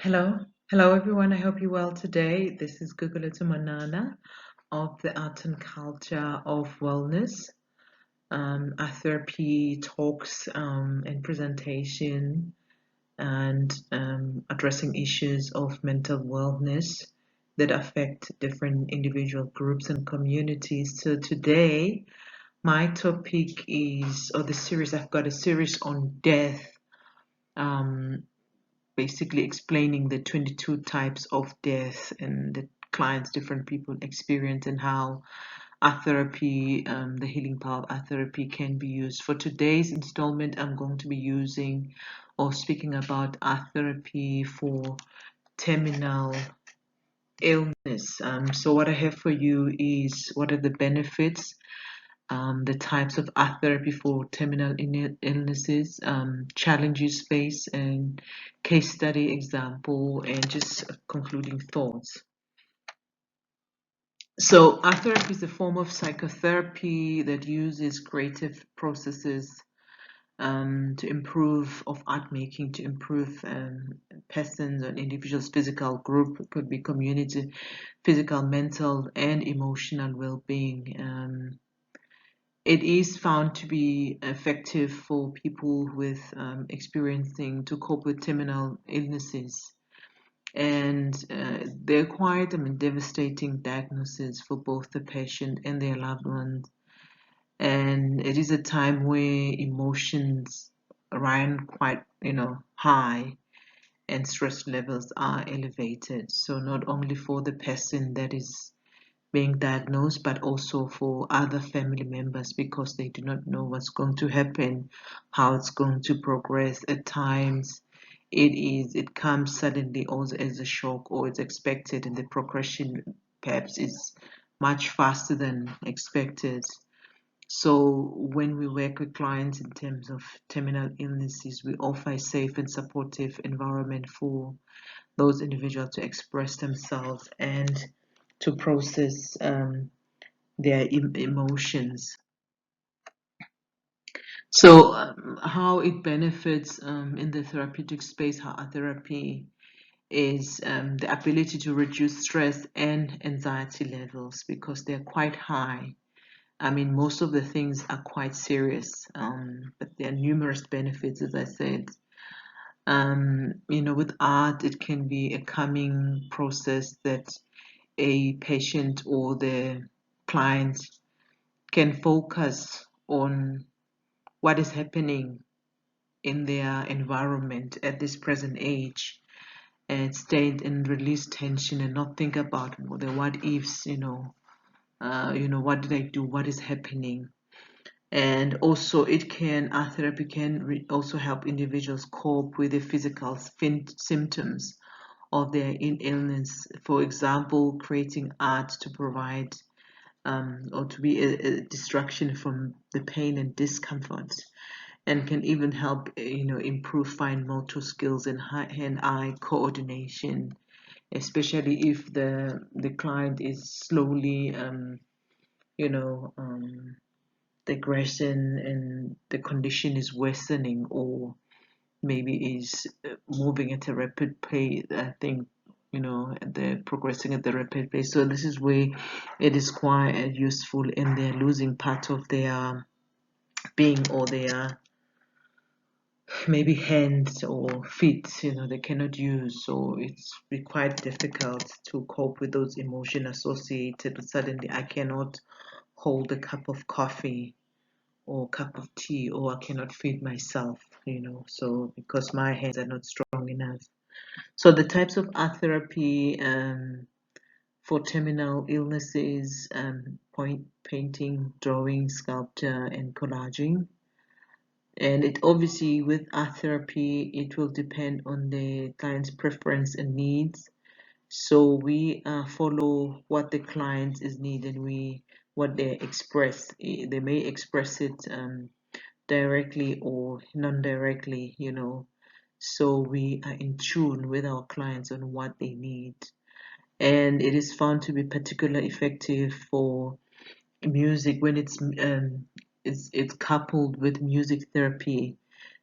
Hello everyone. I hope you're well today. This is Gugulatu Manana of the Art and Culture of Wellness, our therapy talks and presentation and addressing issues of mental wellness that affect different individual groups and communities. So today, my topic is, or the series, I've got a series on death. Um, Basically explaining the 22 types of death and the clients different people experience and how art therapy, the healing power of art therapy can be used. For today's installment, I'm going to be using or speaking about art therapy for terminal illness. So what I have for you is what are the benefits, the types of art therapy for terminal illnesses, challenges faced, and case study example, and just concluding thoughts. So, art therapy is a form of psychotherapy that uses creative processes to improve of art making, to improve persons and individuals' physical group, it could be community, physical, mental, and emotional well-being. It is found to be effective for people with experiencing to cope with terminal illnesses, and they're quite devastating diagnosis for both the patient and their loved ones. And it is a time where emotions run quite, high, and stress levels are elevated. So not only for the person that is being diagnosed, but also for other family members because they do not know what's going to happen, how it's going to progress. At times, it comes suddenly also as a shock, or it's expected, and the progression perhaps is much faster than expected. So when we work with clients in terms of terminal illnesses, we offer a safe and supportive environment for those individuals to express themselves and to process their emotions. So, how it benefits in the therapeutic space, how art therapy is the ability to reduce stress and anxiety levels because they're quite high. I mean, most of the things are quite serious, but there are numerous benefits, as I said. With art, it can be a calming process that a patient or the client can focus on what is happening in their environment at this present age and stay and release tension and not think about the what ifs, what did I do, what is happening. And also art therapy can also help individuals cope with the physical symptoms of their illness. For example, creating art to provide or to be a distraction from the pain and discomfort, and can even help improve fine motor skills and hand-eye coordination, especially if the client is slowly you know um, the aggression and the condition is worsening, or maybe is moving at a rapid pace. I think they're progressing at the rapid pace. So this is where it is quite useful, and they're losing part of their being, or their maybe hands or feet, they cannot use. So it's be quite difficult to cope with those emotions associated with suddenly I cannot hold a cup of coffee or cup of tea, or I cannot feed myself, so because my hands are not strong enough. So the types of art therapy for terminal illnesses, point painting, drawing, sculpture, and collaging. And it obviously with art therapy, it will depend on the client's preference and needs. So we follow what the client is needing. We what they express. They may express it directly or non-directly. So we are in tune with our clients on what they need, and it is found to be particularly effective for music when it's coupled with music therapy,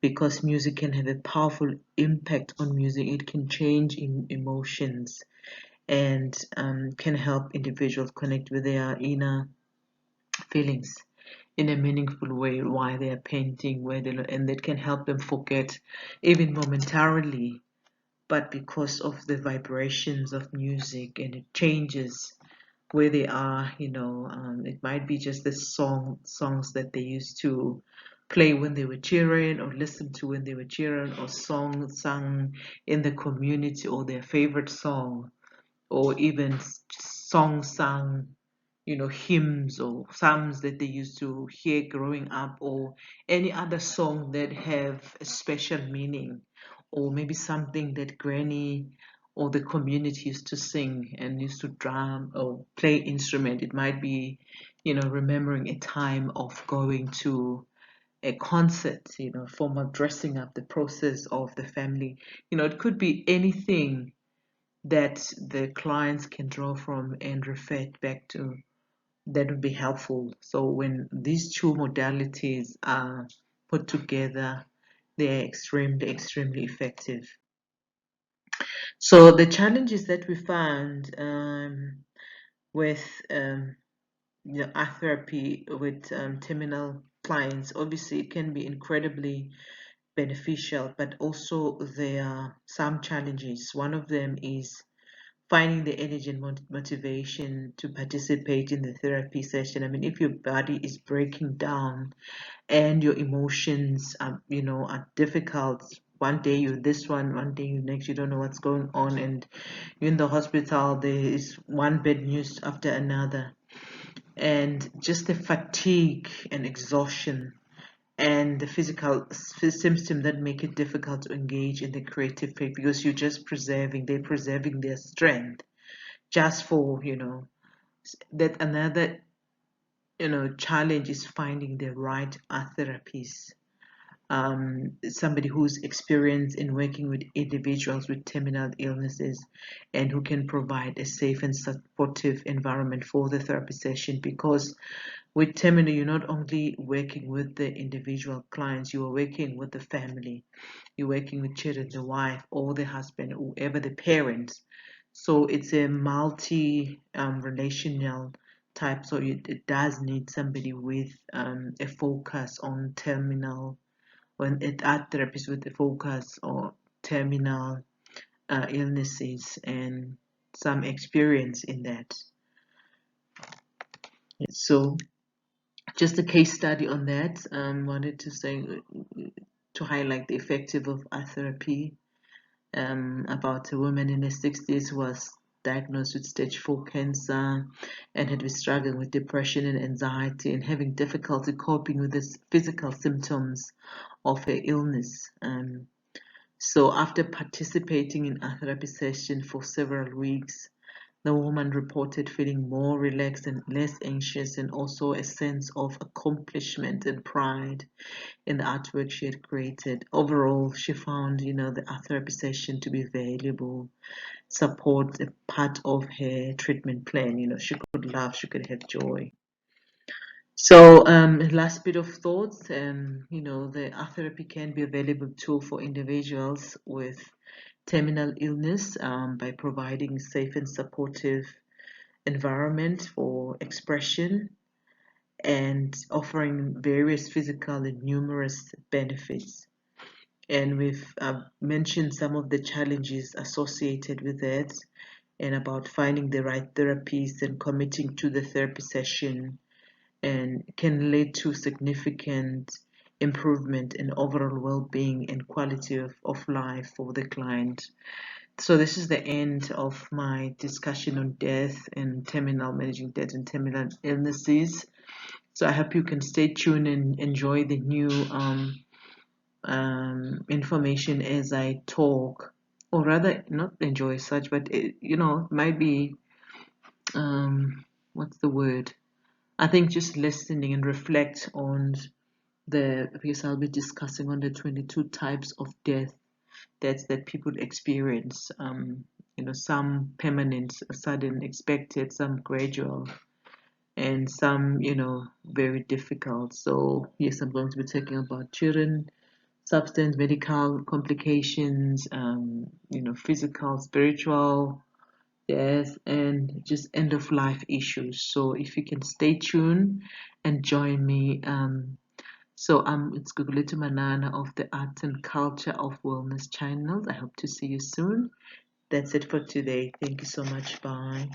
because music can have a powerful impact on music. It can change emotions and can help individuals connect with their inner feelings in a meaningful way while they are painting, and that can help them forget even momentarily. But because of the vibrations of music and it changes where they are, it might be just the songs that they used to play when they were cheering or listen to when they were cheering, or songs sung in the community, or their favorite song, or even songs sung, hymns or psalms that they used to hear growing up, or any other song that have a special meaning, or maybe something that granny or the community used to sing and used to drum or play instrument. It might be, remembering a time of going to a concert, form of dressing up, the process of the family. It could be anything that the clients can draw from and refer back to, that would be helpful. So when these two modalities are put together, they're extremely effective. So the challenges that we found with art therapy with terminal clients, obviously it can be incredibly beneficial, but also there are some challenges. One of them is finding the energy and motivation to participate in the therapy session. I mean, if your body is breaking down and your emotions are difficult, one day you're this one day you next, you don't know what's going on, and you're in the hospital, there is one bad news after another, and just the fatigue and exhaustion and the physical symptoms that make it difficult to engage in the creative phase, because they're preserving their strength just for, that another, challenge is finding the right art therapist, somebody who's experienced in working with individuals with terminal illnesses and who can provide a safe and supportive environment for the therapy session. Because with terminal, you're not only working with the individual clients, you are working with the family, you're working with children, the wife or the husband, whoever the parents. So it's a multi relational type. So it does need somebody with a focus on terminal, when it art therapists with a focus on terminal illnesses and some experience in that. So just a case study on that. Wanted to say, to highlight the effective of art therapy, about a woman in her 60s who was diagnosed with stage 4 cancer and had been struggling with depression and anxiety and having difficulty coping with the physical symptoms of her illness. So after participating in a therapy session for several weeks, the woman reported feeling more relaxed and less anxious, and also a sense of accomplishment and pride in the artwork she had created. Overall, she found, the art therapy session to be valuable support, a part of her treatment plan. She could laugh, she could have joy. So, last bit of thoughts, the art therapy can be a valuable tool for individuals with terminal illness, by providing safe and supportive environment for expression and offering various physical and numerous benefits. And we've mentioned some of the challenges associated with that, and about finding the right therapies and committing to the therapy session, and can lead to significant improvement in overall well-being and quality of life for the client. So this is the end of my discussion on death and managing death and terminal illnesses. So I hope you can stay tuned and enjoy the new information as I talk, or rather, not enjoy such, but it, might be what's the word? I think just listening and reflect on because I'll be discussing on the 22 types of death that people experience. Some permanent, sudden, expected, some gradual, and some, very difficult. So yes, I'm going to be talking about children, substance, medical complications, physical, spiritual, yes, and just end of life issues. So if you can stay tuned and join me. It's Guguletu Manana of the Arts and Culture of Wellness channel. I hope to see you soon. That's it for today. Thank you so much. Bye.